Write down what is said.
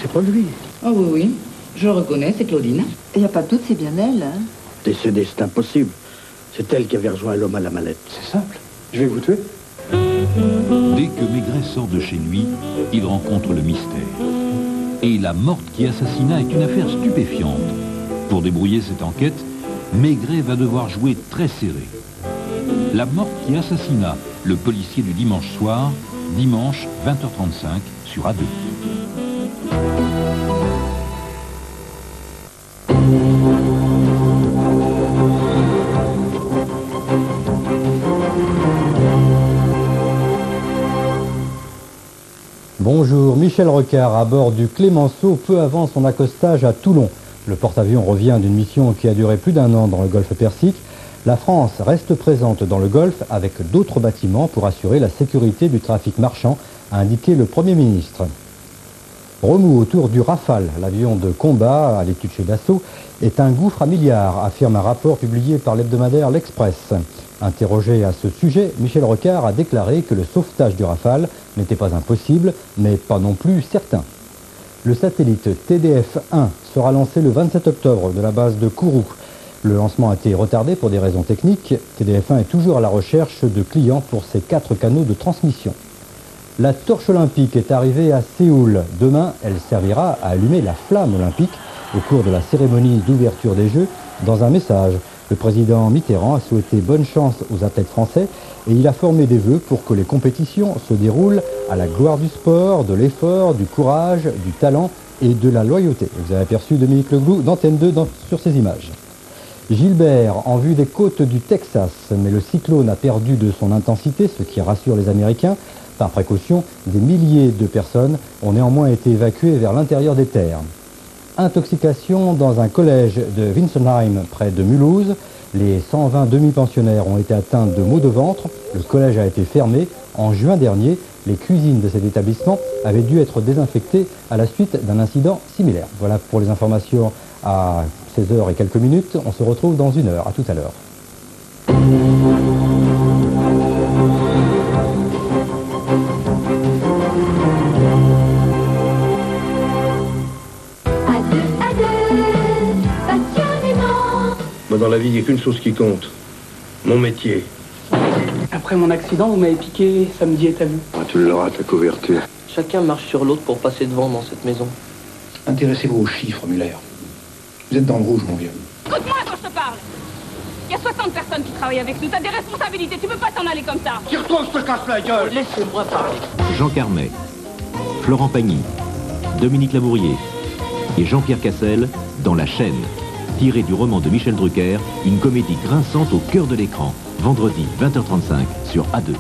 c'est pas lui. Oh oui, oui, je le reconnais, c'est Claudine. Il n'y a pas de doute, c'est bien elle. Hein. Décédée, c'est impossible. C'est elle qui avait rejoint l'homme à la mallette. C'est simple. Je vais vous tuer. Dès que Maigret sort de chez lui, il rencontre le mystère. Et la morte qui assassina est une affaire stupéfiante. Pour débrouiller cette enquête, Maigret va devoir jouer très serré. La morte qui assassina, le policier du dimanche soir, dimanche 20h35 sur A2. Bonjour, Michel Rocard à bord du Clémenceau peu avant son accostage à Toulon. Le porte-avions revient d'une mission qui a duré plus d'1 an dans le golfe Persique. La France reste présente dans le golfe avec d'autres bâtiments pour assurer la sécurité du trafic marchand, a indiqué le Premier ministre. Remous autour du Rafale, l'avion de combat à l'étude chez Dassault, est un gouffre à milliards, affirme un rapport publié par l'hebdomadaire L'Express. Interrogé à ce sujet, Michel Rocard a déclaré que le sauvetage du Rafale n'était pas impossible, mais pas non plus certain. Le satellite TDF-1 sera lancé le 27 octobre de la base de Kourou. Le lancement a été retardé pour des raisons techniques. TDF-1 est toujours à la recherche de clients pour ses 4 canaux de transmission. La torche olympique est arrivée à Séoul. Demain, elle servira à allumer la flamme olympique au cours de la cérémonie d'ouverture des Jeux. Dans un message, le président Mitterrand a souhaité bonne chance aux athlètes français et il a formé des vœux pour que les compétitions se déroulent à la gloire du sport, de l'effort, du courage, du talent et de la loyauté. Vous avez aperçu Dominique Leglou d'Antenne 2 sur ces images. Gilbert en vue des côtes du Texas, mais le cyclone a perdu de son intensité, ce qui rassure les Américains. Par précaution, des milliers de personnes ont néanmoins été évacuées vers l'intérieur des terres. Intoxication dans un collège de Winsenheim, près de Mulhouse. Les 120 demi-pensionnaires ont été atteints de maux de ventre. Le collège a été fermé. En juin dernier, les cuisines de cet établissement avaient dû être désinfectées à la suite d'un incident similaire. Voilà pour les informations à 16h et quelques minutes. On se retrouve dans 1 heure. À tout à l'heure. Moi, dans la vie, il n'y a qu'une chose qui compte. Mon métier. Après mon accident, vous m'avez piqué samedi et t'as vu. Ah, tu l'auras, ta couverture. Chacun marche sur l'autre pour passer devant dans cette maison. Intéressez-vous aux chiffres, Muller. Vous êtes dans le rouge, mon vieux. Écoute-moi quand je te parle. Il y a 60 personnes qui travaillent avec nous. T'as des responsabilités. Tu peux pas t'en aller comme ça. Tire-toi, je te casse la gueule. Laissez-moi parler. Jean Carmet, Florent Pagny, Dominique Labourier et Jean-Pierre Cassel dans La Chaîne, tiré du roman de Michel Drucker, une comédie grinçante au cœur de l'écran, vendredi 20h35 sur A2.